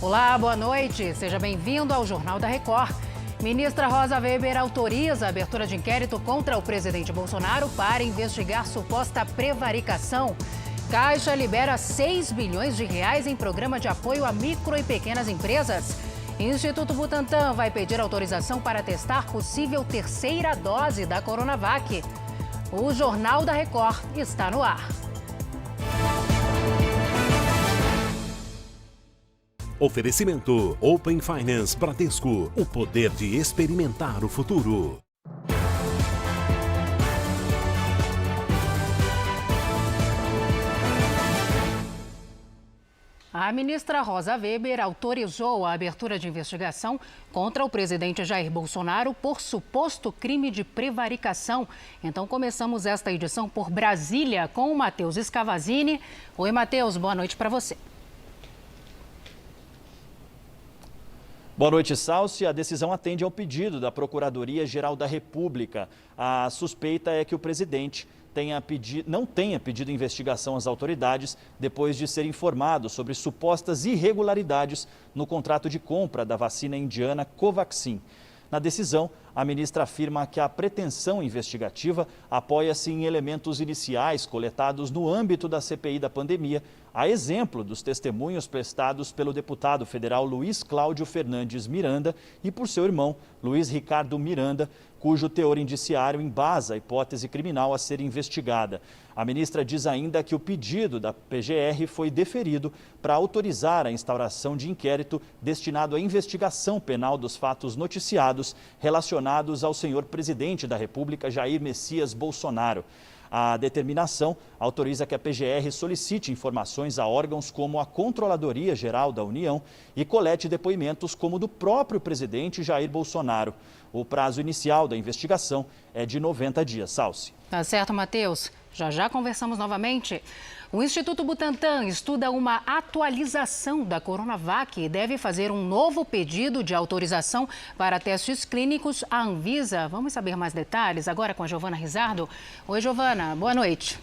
Olá, boa noite. Seja bem-vindo ao Jornal da Record. Ministra Rosa Weber autoriza a abertura de inquérito contra o presidente Bolsonaro para investigar suposta prevaricação. Caixa libera 6 bilhões de reais em programa de apoio a micro e pequenas empresas. Instituto Butantan vai pedir autorização para testar possível terceira dose da Coronavac. O Jornal da Record está no ar. Oferecimento Open Finance Bradesco, o poder de experimentar o futuro. A ministra Rosa Weber autorizou a abertura de investigação contra o presidente Jair Bolsonaro por suposto crime de prevaricação. Então começamos esta edição por Brasília com o Matheus Scavazini. Oi, Matheus, boa noite para você. Boa noite, Salsi. A decisão atende ao pedido da Procuradoria-Geral da República. A suspeita é que o presidente não tenha pedido investigação às autoridades depois de ser informado sobre supostas irregularidades no contrato de compra da vacina indiana Covaxin. Na decisão, a ministra afirma que a pretensão investigativa apoia-se em elementos iniciais coletados no âmbito da CPI da pandemia, a exemplo dos testemunhos prestados pelo deputado federal Luiz Cláudio Fernandes Miranda e por seu irmão, Luiz Ricardo Miranda, cujo teor indiciário embasa a hipótese criminal a ser investigada. A ministra diz ainda que o pedido da PGR foi deferido para autorizar a instauração de inquérito destinado à investigação penal dos fatos noticiados relacionados ao senhor presidente da República, Jair Messias Bolsonaro. A determinação autoriza que a PGR solicite informações a órgãos como a Controladoria Geral da União e colete depoimentos como do próprio presidente Jair Bolsonaro. O prazo inicial da investigação é de 90 dias. Salsi. Tá certo, Matheus. Já conversamos novamente. O Instituto Butantan estuda uma atualização da Coronavac e deve fazer um novo pedido de autorização para testes clínicos à Anvisa. Vamos saber mais detalhes agora com a Giovana Rizardo. Oi, Giovana, boa noite.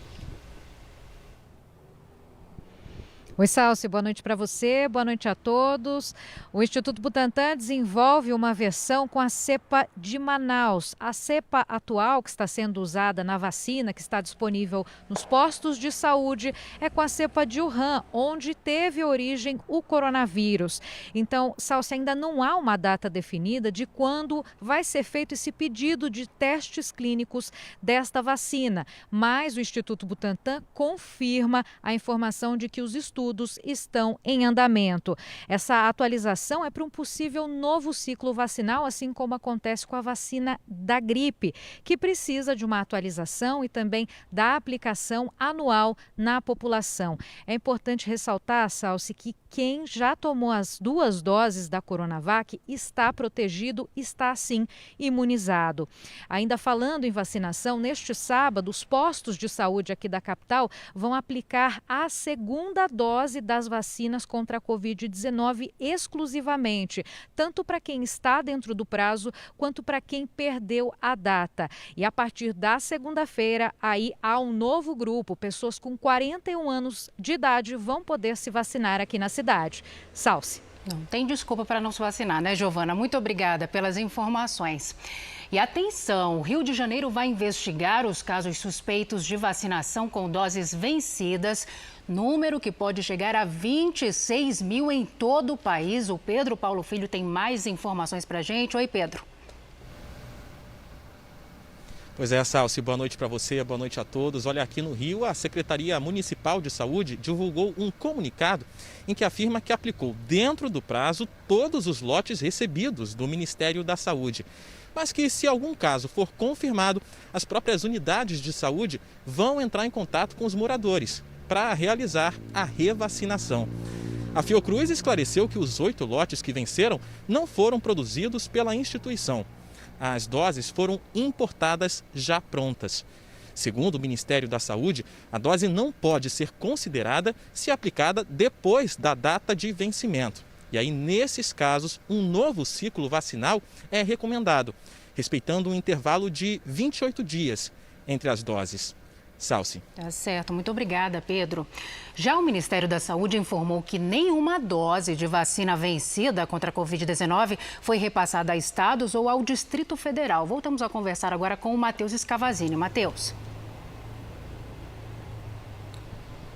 Oi, Salsi, boa noite para você, boa noite a todos. O Instituto Butantan desenvolve uma versão com a cepa de Manaus. A cepa atual que está sendo usada na vacina, que está disponível nos postos de saúde, é com a cepa de Wuhan, onde teve origem o coronavírus. Então, Salsi, ainda não há uma data definida de quando vai ser feito esse pedido de testes clínicos desta vacina. Mas o Instituto Butantan confirma a informação de que os estudos estão em andamento. Essa atualização é para um possível novo ciclo vacinal, assim como acontece com a vacina da gripe, que precisa de uma atualização e também da aplicação anual na população. É importante ressaltar, Salsi, que quem já tomou as 2 doses da Coronavac está protegido, está sim imunizado. Ainda falando em vacinação, neste sábado, os postos de saúde aqui da capital vão aplicar a segunda dose das vacinas contra a Covid-19 exclusivamente, tanto para quem está dentro do prazo quanto para quem perdeu a data. E a partir da segunda-feira, aí há um novo grupo, pessoas com 41 anos de idade vão poder se vacinar aqui na cidade. Salsi. Não tem desculpa para não se vacinar, né, Giovana? Muito obrigada pelas informações. E atenção, o Rio de Janeiro vai investigar os casos suspeitos de vacinação com doses vencidas, número que pode chegar a 26 mil em todo o país. O Pedro Paulo Filho tem mais informações para a gente. Oi, Pedro. Pois é, Salsi, boa noite para você, boa noite a todos. Olha, aqui no Rio, a Secretaria Municipal de Saúde divulgou um comunicado em que afirma que aplicou dentro do prazo todos os lotes recebidos do Ministério da Saúde. Mas que, se algum caso for confirmado, as próprias unidades de saúde vão entrar em contato com os moradores para realizar a revacinação. A Fiocruz esclareceu que os 8 lotes que venceram não foram produzidos pela instituição. As doses foram importadas já prontas. Segundo o Ministério da Saúde, a dose não pode ser considerada se aplicada depois da data de vencimento. E aí, nesses casos, um novo ciclo vacinal é recomendado, respeitando um intervalo de 28 dias entre as doses. Salsi. Tá certo, muito obrigada, Pedro. Já o Ministério da Saúde informou que nenhuma dose de vacina vencida contra a Covid-19 foi repassada a estados ou ao Distrito Federal. Voltamos a conversar agora com o Matheus Scavazini. Matheus.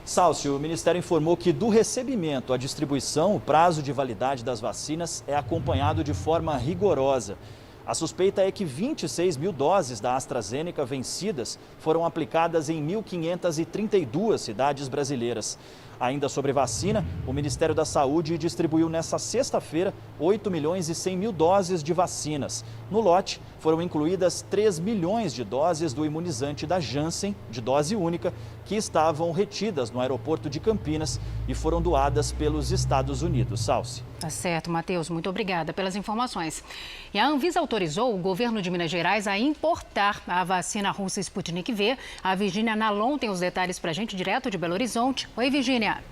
Salsi, o Ministério informou que do recebimento à distribuição, o prazo de validade das vacinas é acompanhado de forma rigorosa. A suspeita é que 26 mil doses da AstraZeneca vencidas foram aplicadas em 1.532 cidades brasileiras. Ainda sobre vacina, o Ministério da Saúde distribuiu nesta sexta-feira 8 milhões e 100 mil doses de vacinas. No lote, foram incluídas 3 milhões de doses do imunizante da Janssen, de dose única, que estavam retidas no aeroporto de Campinas e foram doadas pelos Estados Unidos. Salsi. Tá certo, Matheus. Muito obrigada pelas informações. E a Anvisa autorizou o governo de Minas Gerais a importar a vacina russa Sputnik V. A Virgínia Nalon tem os detalhes para a gente direto de Belo Horizonte. Oi, Virgínia.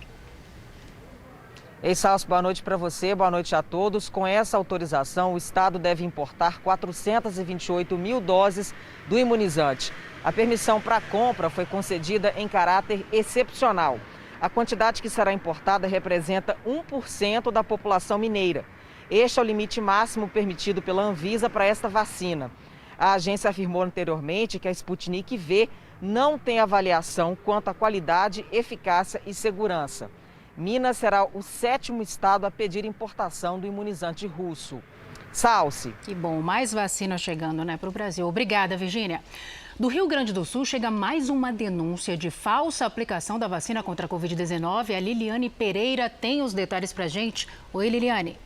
Ei, Salso, boa noite para você, boa noite a todos. Com essa autorização, o Estado deve importar 428 mil doses do imunizante. A permissão para a compra foi concedida em caráter excepcional. A quantidade que será importada representa 1% da população mineira. Este é o limite máximo permitido pela Anvisa para esta vacina. A agência afirmou anteriormente que a Sputnik V não tem avaliação quanto à qualidade, eficácia e segurança. Minas será o 7º estado a pedir importação do imunizante russo. Salsi. Que bom, mais vacina chegando, para o Brasil. Obrigada, Virgínia. Do Rio Grande do Sul chega mais uma denúncia de falsa aplicação da vacina contra a Covid-19. A Liliane Pereira tem os detalhes para a gente. Oi, Liliane.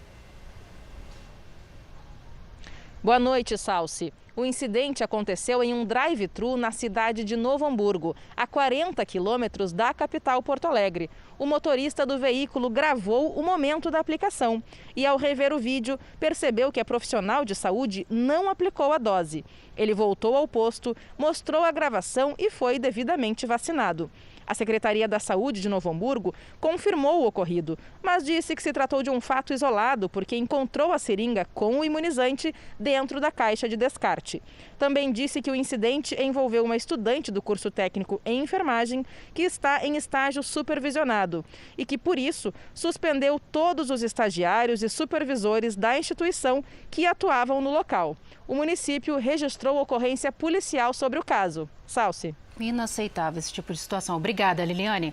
Boa noite, Salsi. O incidente aconteceu em um drive-thru na cidade de Novo Hamburgo, a 40 quilômetros da capital Porto Alegre. O motorista do veículo gravou o momento da aplicação e, ao rever o vídeo, percebeu que a profissional de saúde não aplicou a dose. Ele voltou ao posto, mostrou a gravação e foi devidamente vacinado. A Secretaria da Saúde de Novo Hamburgo confirmou o ocorrido, mas disse que se tratou de um fato isolado porque encontrou a seringa com o imunizante dentro da caixa de descarte. Também disse que o incidente envolveu uma estudante do curso técnico em enfermagem que está em estágio supervisionado e que, por isso, suspendeu todos os estagiários e supervisores da instituição que atuavam no local. O município registrou ocorrência policial sobre o caso. Salsi. Inaceitável esse tipo de situação. Obrigada, Liliane.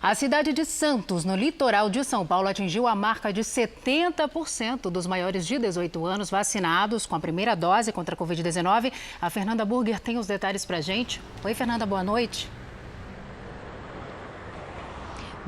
A cidade de Santos, no litoral de São Paulo, atingiu a marca de 70% dos maiores de 18 anos vacinados com a primeira dose contra a Covid-19. A Fernanda Burger tem os detalhes para a gente. Oi, Fernanda, boa noite.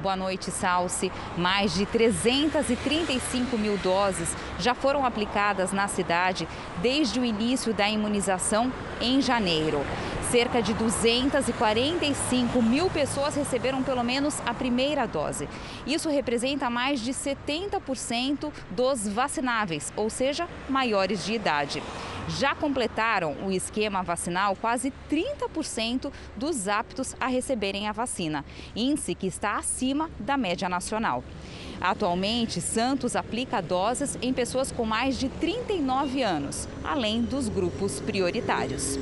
Boa noite, Salsi. Mais de 335 mil doses já foram aplicadas na cidade desde o início da imunização em janeiro. Cerca de 245 mil pessoas receberam pelo menos a primeira dose. Isso representa mais de 70% dos vacináveis, ou seja, maiores de idade. Já completaram o esquema vacinal quase 30% dos aptos a receberem a vacina, índice que está acima da média nacional. Atualmente, Santos aplica doses em pessoas com mais de 39 anos, além dos grupos prioritários.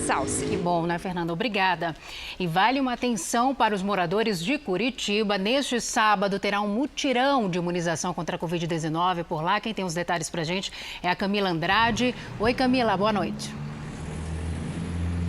Salsi. Que bom, Fernanda? Obrigada. E vale uma atenção para os moradores de Curitiba. Neste sábado terá um mutirão de imunização contra a Covid-19 por lá. Quem tem os detalhes para a gente é a Camila Andrade. Oi, Camila, boa noite.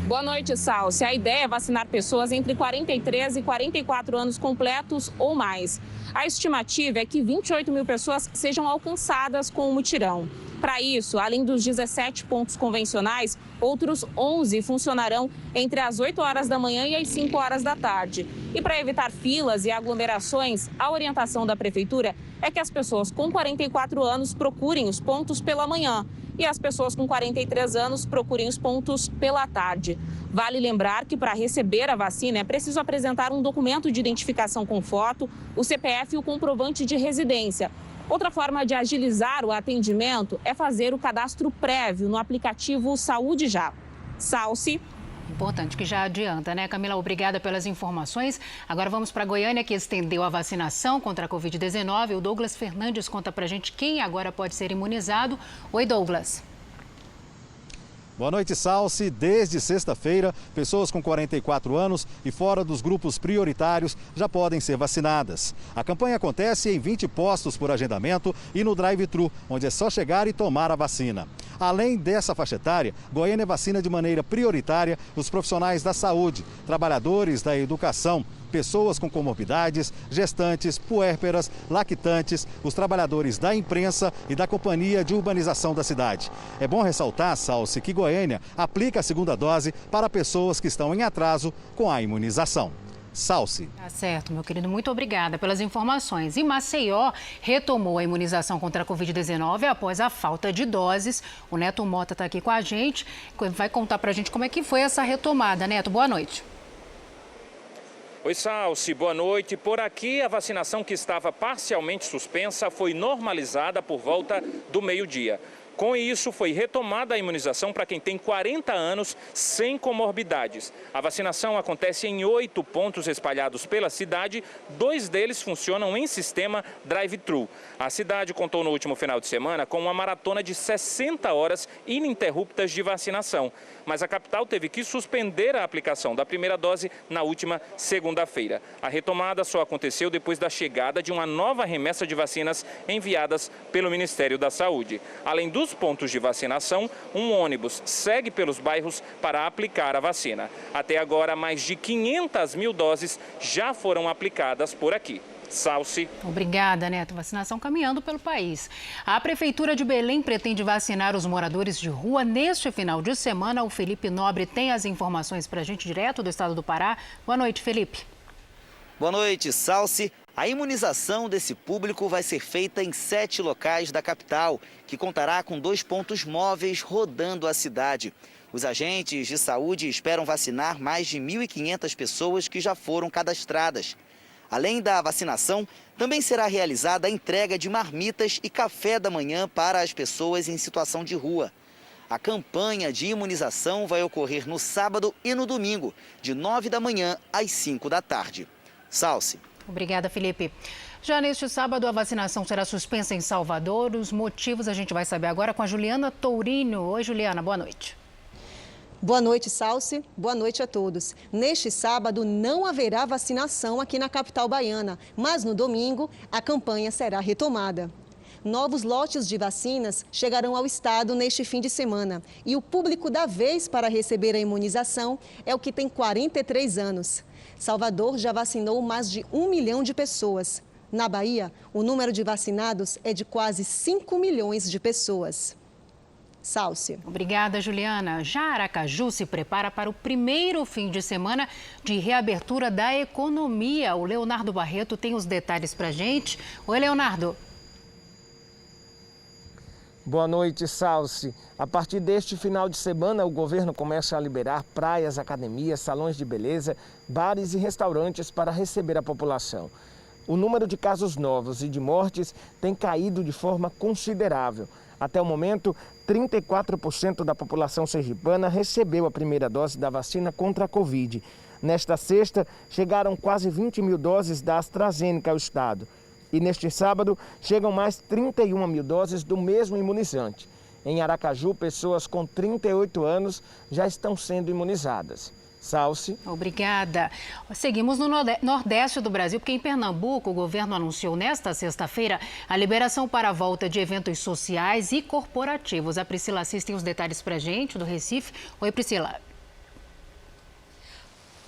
Boa noite, Salsi. A ideia é vacinar pessoas entre 43 e 44 anos completos ou mais. A estimativa é que 28 mil pessoas sejam alcançadas com o mutirão. Para isso, além dos 17 pontos convencionais, outros 11 funcionarão entre as 8 horas da manhã e as 5 horas da tarde. E para evitar filas e aglomerações, a orientação da Prefeitura é que as pessoas com 44 anos procurem os pontos pela manhã e as pessoas com 43 anos procurem os pontos pela tarde. Vale lembrar que para receber a vacina é preciso apresentar um documento de identificação com foto, o CPF e o comprovante de residência. Outra forma de agilizar o atendimento é fazer o cadastro prévio no aplicativo Saúde Já. Salsi. Importante que já adianta, Camila? Obrigada pelas informações. Agora vamos para Goiânia, que estendeu a vacinação contra a Covid-19. O Douglas Fernandes conta para a gente quem agora pode ser imunizado. Oi, Douglas. Boa noite, Salsi. Desde sexta-feira, pessoas com 44 anos e fora dos grupos prioritários já podem ser vacinadas. A campanha acontece em 20 postos por agendamento e no drive-thru, onde é só chegar e tomar a vacina. Além dessa faixa etária, Goiânia vacina de maneira prioritária os profissionais da saúde, trabalhadores da educação, pessoas com comorbidades, gestantes, puérperas, lactantes, os trabalhadores da imprensa e da Companhia de Urbanização da cidade. É bom ressaltar, Salsi, que Goiânia aplica a segunda dose para pessoas que estão em atraso com a imunização. Salsi. Tá certo, meu querido. Muito obrigada pelas informações. E Maceió retomou a imunização contra a Covid-19 após a falta de doses. O Neto Mota está aqui com a gente, vai contar para a gente como é que foi essa retomada. Neto, boa noite. Oi, Salsi, boa noite. Por aqui, a vacinação que estava parcialmente suspensa foi normalizada por volta do meio-dia. Com isso, foi retomada a imunização para quem tem 40 anos sem comorbidades. A vacinação acontece em 8 pontos espalhados pela cidade, 2 deles funcionam em sistema drive-thru. A cidade contou no último final de semana com uma maratona de 60 horas ininterruptas de vacinação. Mas a capital teve que suspender a aplicação da primeira dose na última segunda-feira. A retomada só aconteceu depois da chegada de uma nova remessa de vacinas enviadas pelo Ministério da Saúde. Além dos pontos de vacinação, um ônibus segue pelos bairros para aplicar a vacina. Até agora, mais de 500 mil doses já foram aplicadas por aqui. Salsi. Obrigada, Neto. Vacinação caminhando pelo país. A Prefeitura de Belém pretende vacinar os moradores de rua neste final de semana. O Felipe Nobre tem as informações para a gente direto do estado do Pará. Boa noite, Felipe. Boa noite, Salsi. A imunização desse público vai ser feita em 7 locais da capital, que contará com 2 pontos móveis rodando a cidade. Os agentes de saúde esperam vacinar mais de 1.500 pessoas que já foram cadastradas. Além da vacinação, também será realizada a entrega de marmitas e café da manhã para as pessoas em situação de rua. A campanha de imunização vai ocorrer no sábado e no domingo, de 9 da manhã às 5 da tarde. Salsi. Obrigada, Felipe. Já neste sábado, a vacinação será suspensa em Salvador. Os motivos a gente vai saber agora com a Juliana Tourinho. Oi, Juliana, boa noite. Boa noite, Salsi. Boa noite a todos. Neste sábado não haverá vacinação aqui na capital baiana, mas no domingo a campanha será retomada. Novos lotes de vacinas chegarão ao estado neste fim de semana e o público da vez para receber a imunização é o que tem 43 anos. Salvador já vacinou mais de 1 milhão de pessoas. Na Bahia, o número de vacinados é de quase 5 milhões de pessoas. Salsi. Obrigada, Juliana. Já Aracaju se prepara para o primeiro fim de semana de reabertura da economia. O Leonardo Barreto tem os detalhes para a gente. Oi, Leonardo. Boa noite, Salsi. A partir deste final de semana, o governo começa a liberar praias, academias, salões de beleza, bares e restaurantes para receber a população. O número de casos novos e de mortes tem caído de forma considerável. Até o momento, 34% da população sergipana recebeu a primeira dose da vacina contra a Covid. Nesta sexta, chegaram quase 20 mil doses da AstraZeneca ao estado. E neste sábado, chegam mais 31 mil doses do mesmo imunizante. Em Aracaju, pessoas com 38 anos já estão sendo imunizadas. Salsi. Obrigada. Seguimos no Nordeste do Brasil, porque em Pernambuco o governo anunciou nesta sexta-feira a liberação para a volta de eventos sociais e corporativos. A Priscila Assis tem os detalhes para a gente do Recife. Oi, Priscila.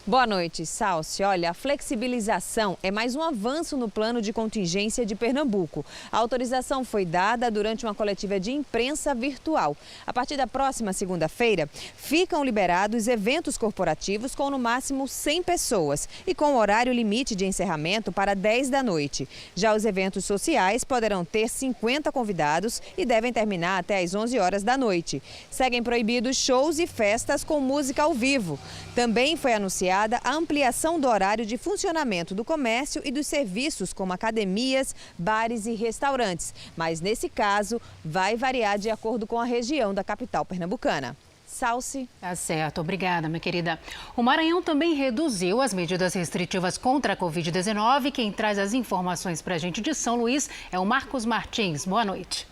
Boa noite, Salsi. Olha, a flexibilização é mais um avanço no plano de contingência de Pernambuco. A autorização foi dada durante uma coletiva de imprensa virtual. A partir da próxima segunda-feira, ficam liberados eventos corporativos com no máximo 100 pessoas e com horário limite de encerramento para 10 da noite. Já os eventos sociais poderão ter 50 convidados e devem terminar até às 11 horas da noite. Seguem proibidos shows e festas com música ao vivo. Também foi anunciado a ampliação do horário de funcionamento do comércio e dos serviços como academias, bares e restaurantes. Mas nesse caso, vai variar de acordo com a região da capital pernambucana. Salsi. Tá certo, obrigada, minha querida. O Maranhão também reduziu as medidas restritivas contra a Covid-19. Quem traz as informações para a gente de São Luís é o Marcos Martins. Boa noite.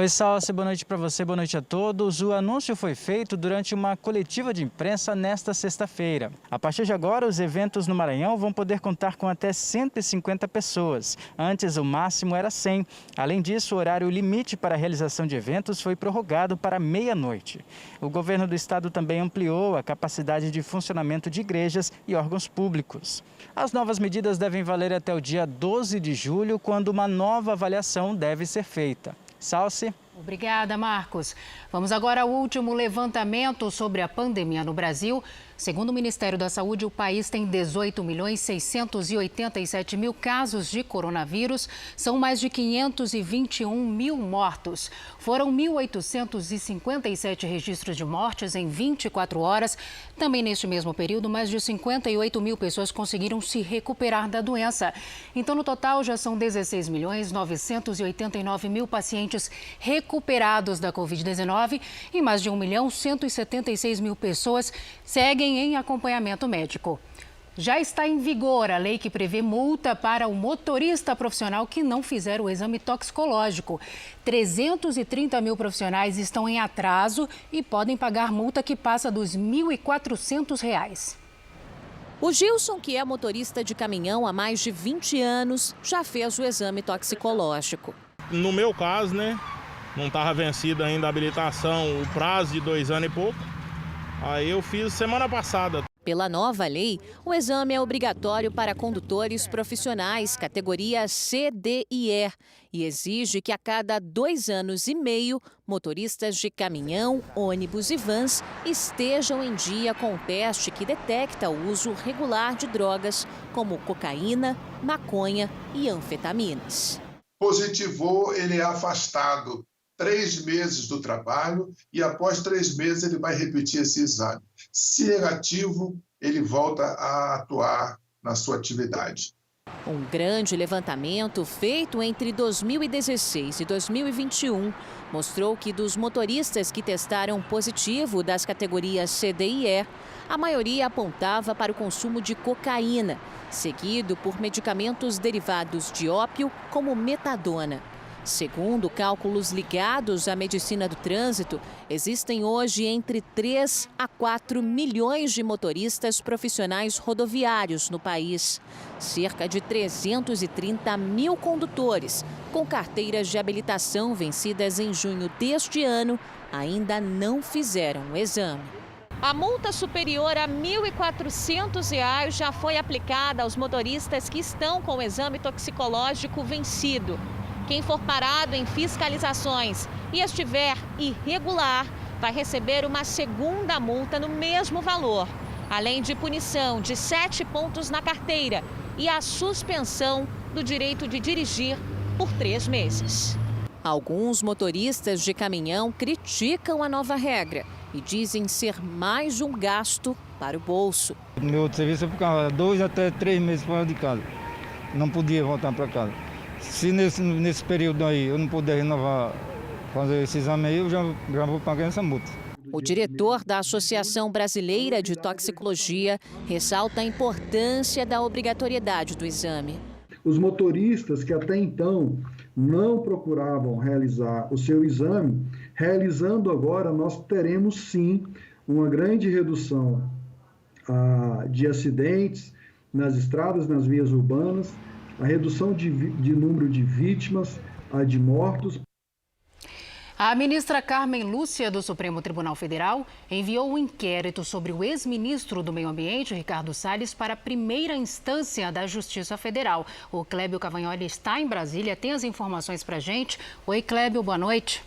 Oi, Salsi, boa noite para você, boa noite a todos. O anúncio foi feito durante uma coletiva de imprensa nesta sexta-feira. A partir de agora, os eventos no Maranhão vão poder contar com até 150 pessoas. Antes, o máximo era 100. Além disso, o horário limite para a realização de eventos foi prorrogado para meia-noite. O governo do estado também ampliou a capacidade de funcionamento de igrejas e órgãos públicos. As novas medidas devem valer até o dia 12 de julho, quando uma nova avaliação deve ser feita. Salsi. Obrigada, Marcos. Vamos agora ao último levantamento sobre a pandemia no Brasil. Segundo o Ministério da Saúde, o país tem 18.687.000 casos de coronavírus. São mais de 521.000 mortos. Foram 1.857 registros de mortes em 24 horas. Também neste mesmo período, mais de 58.000 pessoas conseguiram se recuperar da doença. Então, no total, já são 16.989.000 pacientes recuperados da Covid-19 e mais de 1.176.000 pessoas seguem em acompanhamento médico. Já está em vigor a lei que prevê multa para o motorista profissional que não fizer o exame toxicológico. 330.000 profissionais estão em atraso e podem pagar multa que passa dos R$ 1.400. O Gilson, que é motorista de caminhão há mais de 20 anos, já fez o exame toxicológico. No meu caso, não estava vencida ainda a habilitação, o prazo de 2 anos e pouco. Aí eu fiz semana passada. Pela nova lei, o exame é obrigatório para condutores profissionais, categoria C, D e E, e exige que a cada 2 anos e meio, motoristas de caminhão, ônibus e vans estejam em dia com o teste que detecta o uso regular de drogas como cocaína, maconha e anfetaminas. Positivou, ele é afastado 3 meses do trabalho e após 3 meses ele vai repetir esse exame. Se negativo, ele volta a atuar na sua atividade. Um grande levantamento feito entre 2016 e 2021 mostrou que dos motoristas que testaram positivo das categorias C, D e E, a maioria apontava para o consumo de cocaína, seguido por medicamentos derivados de ópio, como metadona. Segundo cálculos ligados à medicina do trânsito, existem hoje entre 3 a 4 milhões de motoristas profissionais rodoviários no país. Cerca de 330.000 condutores com carteiras de habilitação vencidas em junho deste ano ainda não fizeram o exame. A multa superior a R$ 1.400 já foi aplicada aos motoristas que estão com o exame toxicológico vencido. Quem for parado em fiscalizações e estiver irregular vai receber uma segunda multa no mesmo valor, além de punição de 7 pontos na carteira e a suspensão do direito de dirigir por 3 meses. Alguns motoristas de caminhão criticam a nova regra e dizem ser mais um gasto para o bolso. Meu outro serviço eu ficava 2 até 3 meses fora de casa, não podia voltar para casa. Se nesse período aí eu não puder renovar, fazer esse exame aí, eu já vou pagar essa multa. O diretor da Associação Brasileira de Toxicologia ressalta a importância da obrigatoriedade do exame. Os motoristas que até então não procuravam realizar o seu exame, realizando agora, nós teremos sim uma grande redução de acidentes nas estradas, nas vias urbanas, a redução de número de vítimas, de mortos. A ministra Carmen Lúcia, do Supremo Tribunal Federal, enviou um inquérito sobre o ex-ministro do Meio Ambiente, Ricardo Salles, para a primeira instância da Justiça Federal. O Clébio Cavagnoli está em Brasília, tem as informações para a gente. Oi, Clébio, boa noite.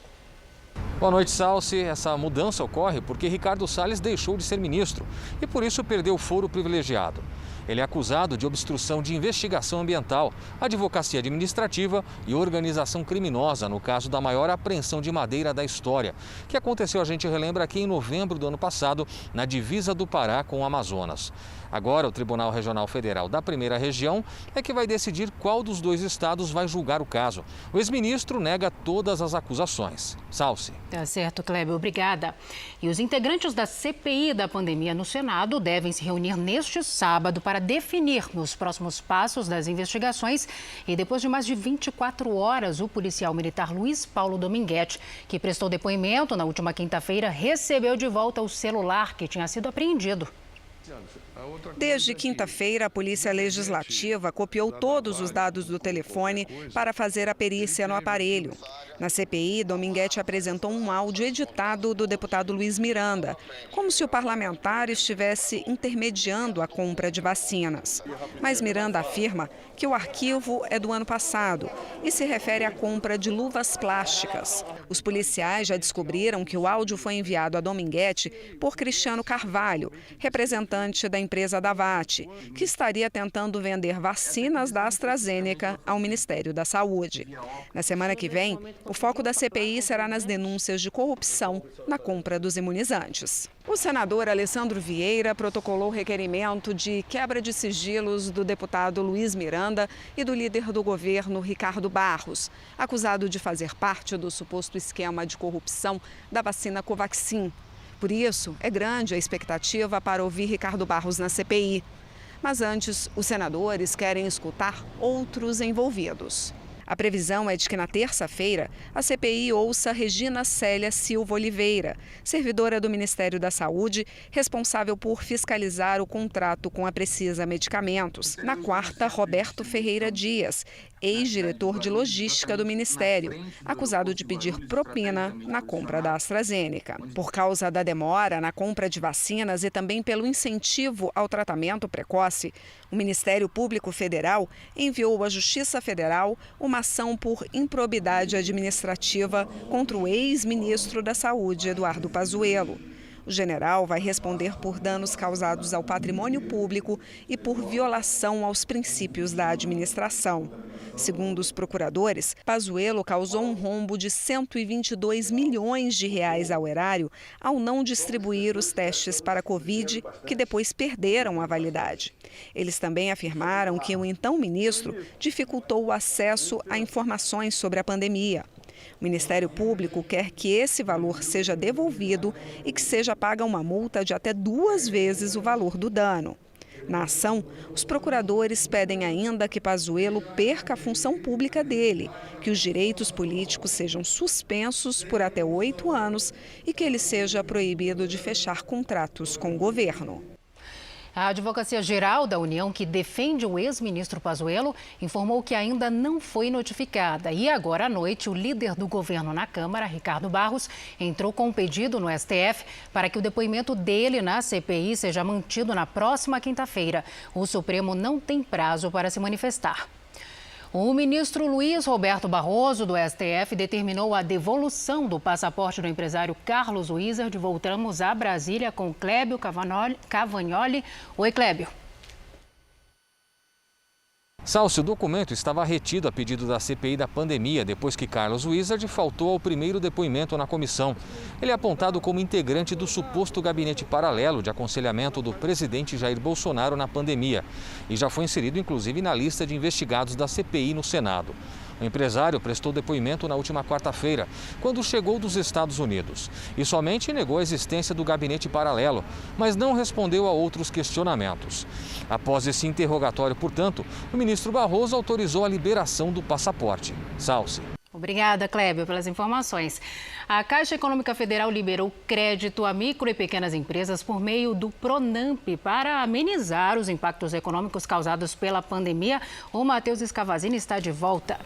Boa noite, Salsi. Essa mudança ocorre porque Ricardo Salles deixou de ser ministro e, por isso, perdeu o foro privilegiado. Ele é acusado de obstrução de investigação ambiental, advocacia administrativa e organização criminosa no caso da maior apreensão de madeira da história, que aconteceu, a gente relembra, aqui em novembro do ano passado, na divisa do Pará com o Amazonas. Agora, o Tribunal Regional Federal da Primeira Região é que vai decidir qual dos 2 estados vai julgar o caso. O ex-ministro nega todas as acusações. Salsi. Tá certo, Clébio, obrigada. E os integrantes da CPI da pandemia no Senado devem se reunir neste sábado para para definir os próximos passos das investigações. E depois de mais de 24 horas, o policial militar Luiz Paulo Dominguete, que prestou depoimento na última quinta-feira, recebeu de volta o celular que tinha sido apreendido. Desde quinta-feira, a Polícia Legislativa copiou todos os dados do telefone para fazer a perícia no aparelho. Na CPI, Dominguete apresentou um áudio editado do deputado Luiz Miranda, como se o parlamentar estivesse intermediando a compra de vacinas. Mas Miranda afirma que o arquivo é do ano passado e se refere à compra de luvas plásticas. Os policiais já descobriram que o áudio foi enviado a Dominguete por Cristiano Carvalho, representante da empresa Davat, que estaria tentando vender vacinas da AstraZeneca ao Ministério da Saúde. Na semana que vem, o foco da CPI será nas denúncias de corrupção na compra dos imunizantes. O senador Alessandro Vieira protocolou requerimento de quebra de sigilos do deputado Luiz Miranda e do líder do governo, Ricardo Barros, acusado de fazer parte do suposto esquema de corrupção da vacina Covaxin. Por isso, é grande a expectativa para ouvir Ricardo Barros na CPI. Mas antes, os senadores querem escutar outros envolvidos. A previsão é de que na terça-feira a CPI ouça Regina Célia Silva Oliveira, servidora do Ministério da Saúde, responsável por fiscalizar o contrato com a Precisa Medicamentos. Na quarta, Roberto Ferreira Dias, ex-diretor de logística do Ministério, acusado de pedir propina na compra da AstraZeneca. Por causa da demora na compra de vacinas e também pelo incentivo ao tratamento precoce, o Ministério Público Federal enviou à Justiça Federal uma ação por improbidade administrativa contra o ex-ministro da Saúde, Eduardo Pazuello. O general vai responder por danos causados ao patrimônio público e por violação aos princípios da administração. Segundo os procuradores, Pazuello causou um rombo de 122 milhões de reais ao erário ao não distribuir os testes para Covid, que depois perderam a validade. Eles também afirmaram que o então ministro dificultou o acesso a informações sobre a pandemia. O Ministério Público quer que esse valor seja devolvido e que seja paga uma multa de até 2 vezes o valor do dano. Na ação, os procuradores pedem ainda que Pazuello perca a função pública dele, que os direitos políticos sejam suspensos por até 8 anos e que ele seja proibido de fechar contratos com o governo. A Advocacia Geral da União, que defende o ex-ministro Pazuello, informou que ainda não foi notificada. E agora à noite, o líder do governo na Câmara, Ricardo Barros, entrou com um pedido no STF para que o depoimento dele na CPI seja mantido na próxima quinta-feira. O Supremo não tem prazo para se manifestar. O ministro Luiz Roberto Barroso, do STF, determinou a devolução do passaporte do empresário Carlos Wizard. Voltamos a Brasília com Clébio Cavagnoli. Oi, Clébio. Salsi, o documento estava retido a pedido da CPI da pandemia, depois que Carlos Wizard faltou ao primeiro depoimento na comissão. Ele é apontado como integrante do suposto gabinete paralelo de aconselhamento do presidente Jair Bolsonaro na pandemia e já foi inserido, inclusive, na lista de investigados da CPI no Senado. O empresário prestou depoimento na última quarta-feira, quando chegou dos Estados Unidos, e somente negou a existência do gabinete paralelo, mas não respondeu a outros questionamentos. Após esse interrogatório, portanto, o ministro Barroso autorizou a liberação do passaporte. Salsi. Obrigada, Clébio, pelas informações. A Caixa Econômica Federal liberou crédito a micro e pequenas empresas por meio do Pronamp para amenizar os impactos econômicos causados pela pandemia. O Matheus Escavazini está de volta.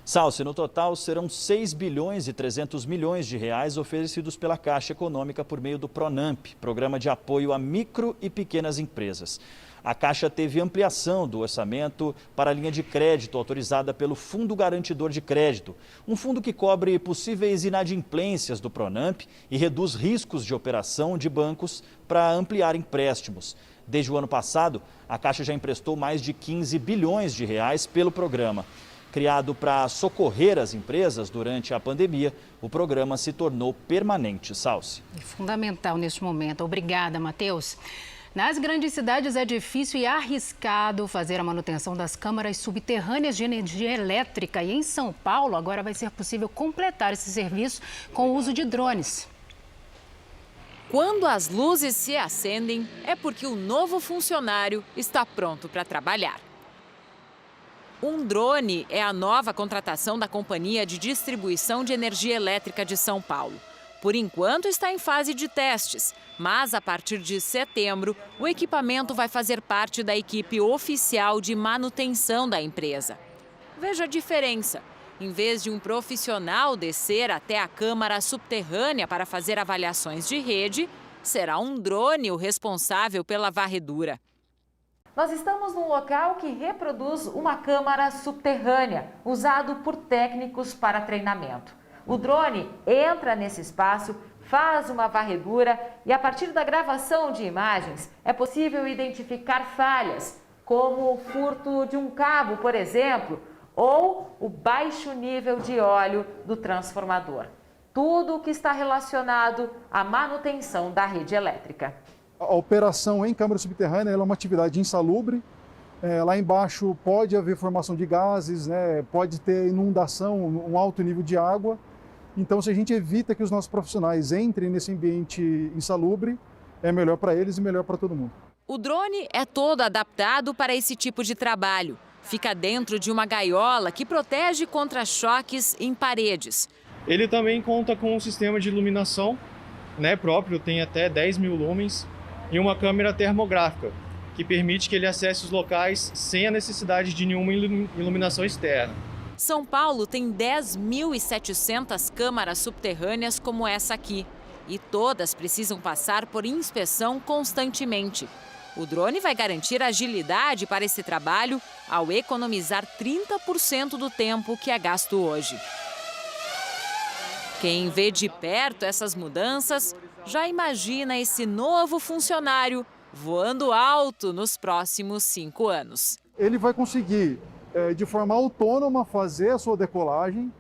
Salsi, no total serão 6 bilhões e 300 milhões de reais oferecidos pela Caixa Econômica por meio do Pronamp, programa de apoio a micro e pequenas empresas. A Caixa teve ampliação do orçamento para a linha de crédito autorizada pelo Fundo Garantidor de Crédito, um fundo que cobre possíveis inadimplências do Pronamp e reduz riscos de operação de bancos para ampliar empréstimos. Desde o ano passado, a Caixa já emprestou mais de 15 bilhões de reais pelo programa. Criado para socorrer as empresas durante a pandemia, o programa se tornou permanente. Salsi. Fundamental neste momento. Obrigada, Matheus. Nas grandes cidades é difícil e arriscado fazer a manutenção das câmaras subterrâneas de energia elétrica. E em São Paulo, agora vai ser possível completar esse serviço com o uso de drones. Quando as luzes se acendem, é porque o novo funcionário está pronto para trabalhar. Um drone é a nova contratação da Companhia de Distribuição de Energia Elétrica de São Paulo. Por enquanto está em fase de testes, mas a partir de setembro, o equipamento vai fazer parte da equipe oficial de manutenção da empresa. Veja a diferença. Em vez de um profissional descer até a câmara subterrânea para fazer avaliações de rede, será um drone o responsável pela varredura. Nós estamos num local que reproduz uma câmara subterrânea, usado por técnicos para treinamento. O drone entra nesse espaço, faz uma varredura e, a partir da gravação de imagens, é possível identificar falhas, como o furto de um cabo, por exemplo, ou o baixo nível de óleo do transformador. Tudo o que está relacionado à manutenção da rede elétrica. A operação em câmara subterrânea é uma atividade insalubre. Lá embaixo pode haver formação de gases, pode ter inundação, um alto nível de água. Então, se a gente evita que os nossos profissionais entrem nesse ambiente insalubre, é melhor para eles e melhor para todo mundo. O drone é todo adaptado para esse tipo de trabalho. Fica dentro de uma gaiola que protege contra choques em paredes. Ele também conta com um sistema de iluminação próprio, tem até 10.000 lumens, e uma câmera termográfica, que permite que ele acesse os locais sem a necessidade de nenhuma iluminação externa. São Paulo tem 10.700 câmaras subterrâneas como essa aqui, e todas precisam passar por inspeção constantemente. O drone vai garantir agilidade para esse trabalho ao economizar 30% do tempo que é gasto hoje. Quem vê de perto essas mudanças já imagina esse novo funcionário voando alto nos próximos 5 anos. Ele vai conseguir, de forma autônoma, fazer a sua decolagem,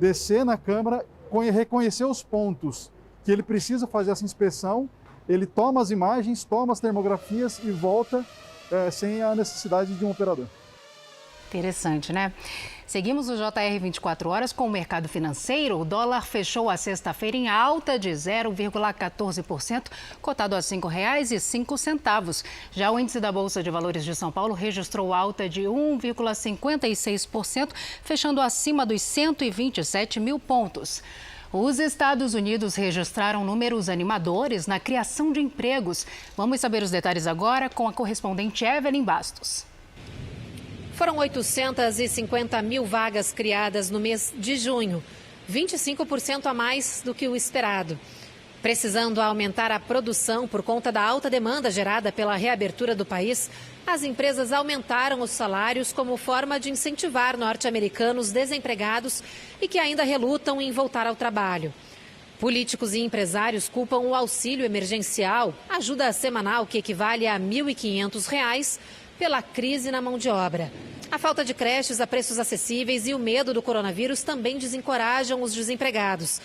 descer na câmara, reconhecer os pontos que ele precisa fazer essa inspeção. Ele toma as imagens, toma as termografias e volta sem a necessidade de um operador. Interessante, né? Seguimos o JR 24 horas com o mercado financeiro. O dólar fechou a sexta-feira em alta de 0,14%, cotado a R$ 5,05. Já o índice da Bolsa de Valores de São Paulo registrou alta de 1,56%, fechando acima dos 127 mil pontos. Os Estados Unidos registraram números animadores na criação de empregos. Vamos saber os detalhes agora com a correspondente Evelyn Bastos. Foram 850 mil vagas criadas no mês de junho, 25% a mais do que o esperado. Precisando aumentar a produção por conta da alta demanda gerada pela reabertura do país, as empresas aumentaram os salários como forma de incentivar norte-americanos desempregados e que ainda relutam em voltar ao trabalho. Políticos e empresários culpam o auxílio emergencial, ajuda semanal que equivale a R$ 1.500, pela crise na mão de obra. A falta de creches a preços acessíveis e o medo do coronavírus também desencorajam os desempregados.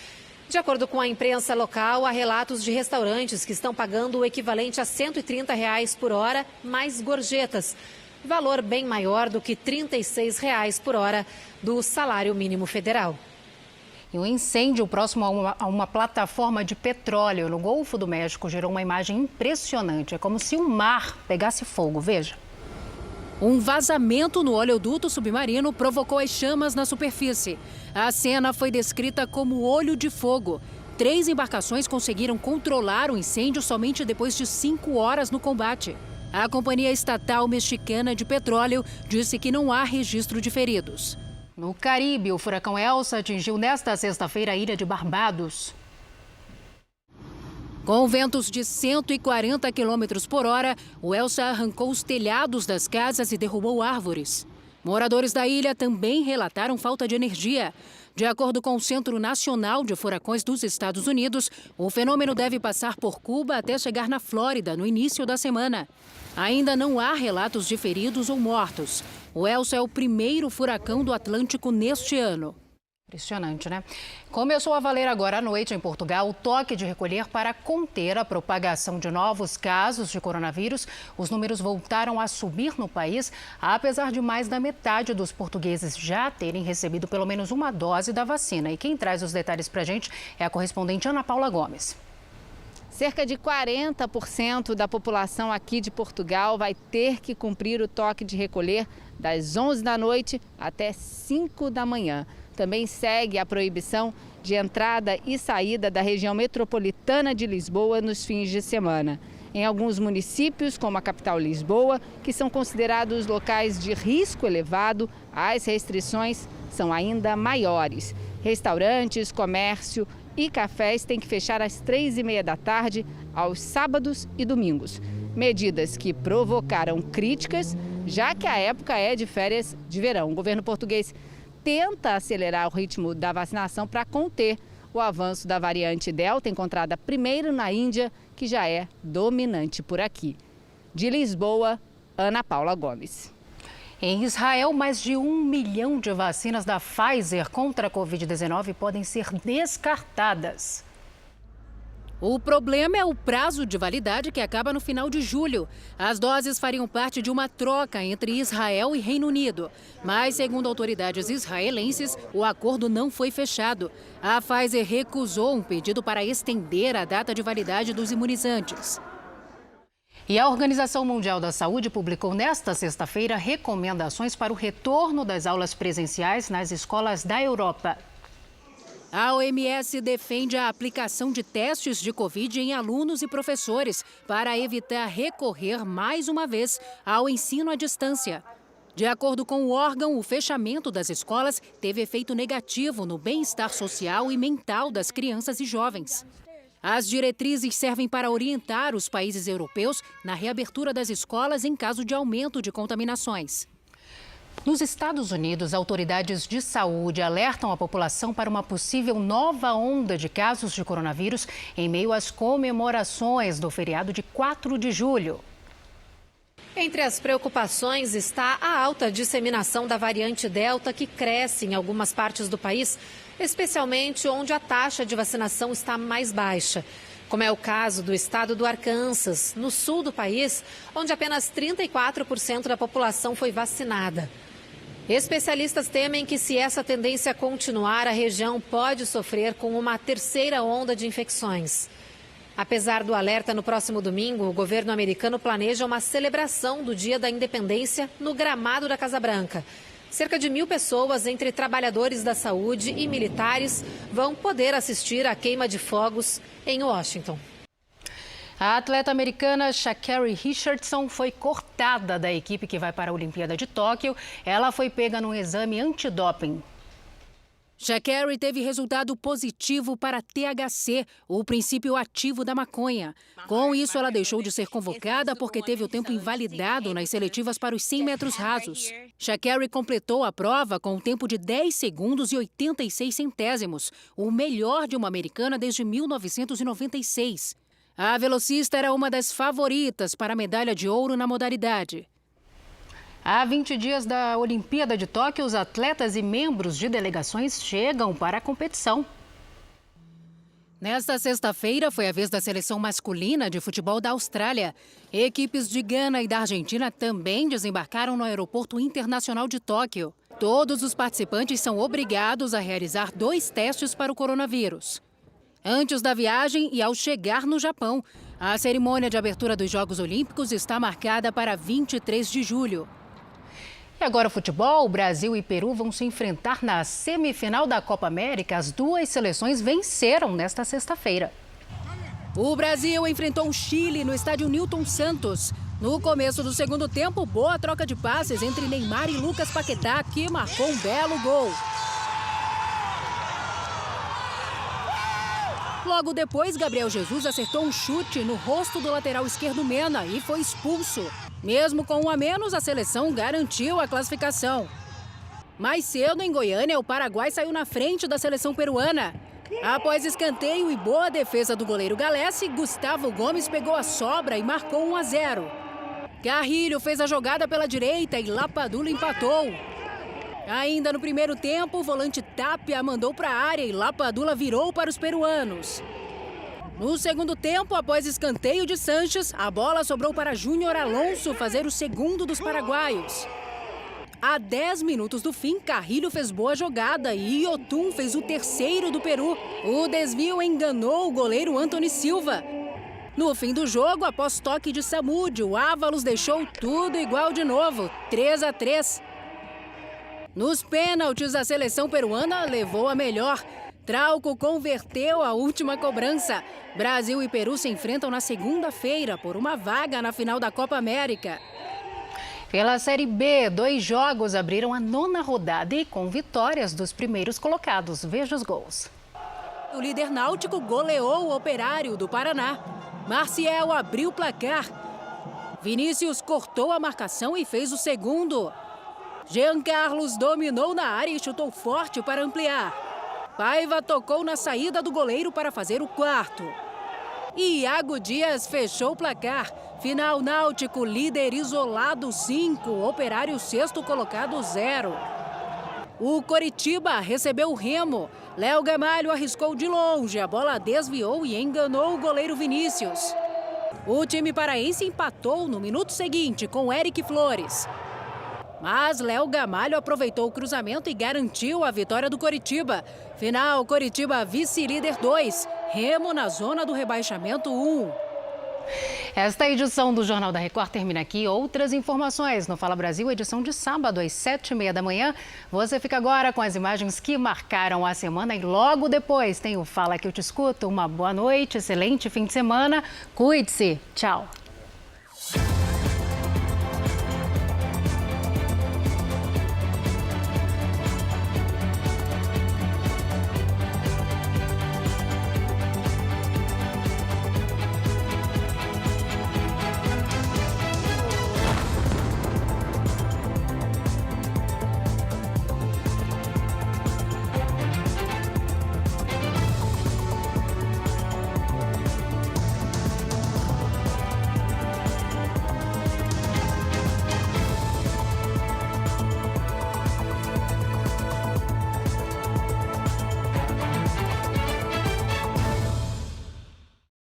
De acordo com a imprensa local, há relatos de restaurantes que estão pagando o equivalente a R$ 130 por hora, mais gorjetas. Valor bem maior do que R$ 36 por hora do salário mínimo federal. E um incêndio próximo a uma plataforma de petróleo no Golfo do México gerou uma imagem impressionante. É como se o mar pegasse fogo. Veja. Um vazamento no oleoduto submarino provocou as chamas na superfície. A cena foi descrita como olho de fogo. 3 embarcações conseguiram controlar o incêndio somente depois de 5 horas no combate. A Companhia Estatal Mexicana de Petróleo disse que não há registro de feridos. No Caribe, o furacão Elsa atingiu nesta sexta-feira a ilha de Barbados. Com ventos de 140 km por hora, o Elsa arrancou os telhados das casas e derrubou árvores. Moradores da ilha também relataram falta de energia. De acordo com o Centro Nacional de Furacões dos Estados Unidos, o fenômeno deve passar por Cuba até chegar na Flórida no início da semana. Ainda não há relatos de feridos ou mortos. O Elsa é o primeiro furacão do Atlântico neste ano. Impressionante, né? Começou a valer agora à noite em Portugal o toque de recolher para conter a propagação de novos casos de coronavírus. Os números voltaram a subir no país, apesar de mais da metade dos portugueses já terem recebido pelo menos uma dose da vacina. E quem traz os detalhes para a gente é a correspondente Ana Paula Gomes. Cerca de 40% da população aqui de Portugal vai ter que cumprir o toque de recolher das 11 da noite até 5 da manhã. Também segue a proibição de entrada e saída da região metropolitana de Lisboa nos fins de semana. Em alguns municípios, como a capital Lisboa, que são considerados locais de risco elevado, as restrições são ainda maiores. Restaurantes, comércio e cafés têm que fechar às 3h30 da tarde, aos sábados e domingos. Medidas que provocaram críticas, já que a época é de férias de verão. O governo português tenta acelerar o ritmo da vacinação para conter o avanço da variante Delta, encontrada primeiro na Índia, que já é dominante por aqui. De Lisboa, Ana Paula Gomes. Em Israel, mais de 1 milhão de vacinas da Pfizer contra a Covid-19 podem ser descartadas. O problema é o prazo de validade, que acaba no final de julho. As doses fariam parte de uma troca entre Israel e Reino Unido. Mas, segundo autoridades israelenses, o acordo não foi fechado. A Pfizer recusou um pedido para estender a data de validade dos imunizantes. E a Organização Mundial da Saúde publicou nesta sexta-feira recomendações para o retorno das aulas presenciais nas escolas da Europa. A OMS defende a aplicação de testes de Covid em alunos e professores para evitar recorrer mais uma vez ao ensino à distância. De acordo com o órgão, o fechamento das escolas teve efeito negativo no bem-estar social e mental das crianças e jovens. As diretrizes servem para orientar os países europeus na reabertura das escolas em caso de aumento de contaminações. Nos Estados Unidos, autoridades de saúde alertam a população para uma possível nova onda de casos de coronavírus em meio às comemorações do feriado de 4 de julho. Entre as preocupações está a alta disseminação da variante Delta, que cresce em algumas partes do país, especialmente onde a taxa de vacinação está mais baixa. Como é o caso do estado do Arkansas, no sul do país, onde apenas 34% da população foi vacinada. Especialistas temem que, se essa tendência continuar, a região pode sofrer com uma terceira onda de infecções. Apesar do alerta, no próximo domingo, o governo americano planeja uma celebração do Dia da Independência no gramado da Casa Branca. Cerca de 1.000 pessoas, entre trabalhadores da saúde e militares, vão poder assistir à queima de fogos em Washington. A atleta americana Sha'Carri Richardson foi cortada da equipe que vai para a Olimpíada de Tóquio. Ela foi pega num exame antidoping. Sha'Carri teve resultado positivo para THC, o princípio ativo da maconha. Com isso, ela deixou de ser convocada porque teve o tempo invalidado nas seletivas para os 100 metros rasos. Sha'Carri completou a prova com um tempo de 10 segundos e 86 centésimos, o melhor de uma americana desde 1996. A velocista era uma das favoritas para a medalha de ouro na modalidade. Há 20 dias da Olimpíada de Tóquio, os atletas e membros de delegações chegam para a competição. Nesta sexta-feira foi a vez da seleção masculina de futebol da Austrália. Equipes de Gana e da Argentina também desembarcaram no Aeroporto Internacional de Tóquio. Todos os participantes são obrigados a realizar 2 testes para o coronavírus. Antes da viagem e ao chegar no Japão, a cerimônia de abertura dos Jogos Olímpicos está marcada para 23 de julho. E agora o futebol, Brasil e Peru vão se enfrentar na semifinal da Copa América. As duas seleções venceram nesta sexta-feira. O Brasil enfrentou o Chile no estádio Newton Santos. No começo do segundo tempo, boa troca de passes entre Neymar e Lucas Paquetá, que marcou um belo gol. Logo depois, Gabriel Jesus acertou um chute no rosto do lateral esquerdo Mena e foi expulso. Mesmo com um a menos, a seleção garantiu a classificação. Mais cedo, em Goiânia, o Paraguai saiu na frente da seleção peruana. Após escanteio e boa defesa do goleiro Galesse, Gustavo Gomes pegou a sobra e marcou 1-0. Carrilho fez a jogada pela direita e Lapadula empatou. Ainda no primeiro tempo, o volante Tapia mandou para a área e Lapadula virou para os peruanos. No segundo tempo, após escanteio de Sanches, a bola sobrou para Júnior Alonso fazer o segundo dos paraguaios. A 10 minutos do fim, Carrilho fez boa jogada e Yotun fez o terceiro do Peru. O desvio enganou o goleiro Antony Silva. No fim do jogo, após toque de Samudio, o Ávalos deixou tudo igual de novo, 3-3. Nos pênaltis, a seleção peruana levou a melhor. Trauco converteu a última cobrança. Brasil e Peru se enfrentam na segunda-feira por uma vaga na final da Copa América. Pela Série B, 2 jogos abriram a 9ª rodada e com vitórias dos primeiros colocados. Veja os gols. O líder náutico goleou o Operário do Paraná. Marcial abriu o placar. Vinícius cortou a marcação e fez o segundo. Jean Carlos dominou na área e chutou forte para ampliar. Paiva tocou na saída do goleiro para fazer o quarto. E Iago Dias fechou o placar. Final náutico, líder isolado 5, Operário 6º colocado 0. O Coritiba recebeu o Remo. Léo Gamalho arriscou de longe, a bola desviou e enganou o goleiro Vinícius. O time paraense empatou no minuto seguinte com Eric Flores. Mas Léo Gamalho aproveitou o cruzamento e garantiu a vitória do Coritiba. Final, Coritiba vice-líder 2, Remo na zona do rebaixamento 1. Esta edição do Jornal da Record termina aqui. Outras informações no Fala Brasil, edição de sábado às 7h30 da manhã. Você fica agora com as imagens que marcaram a semana e logo depois tem o Fala que eu te escuto. Uma boa noite, excelente fim de semana. Cuide-se. Tchau.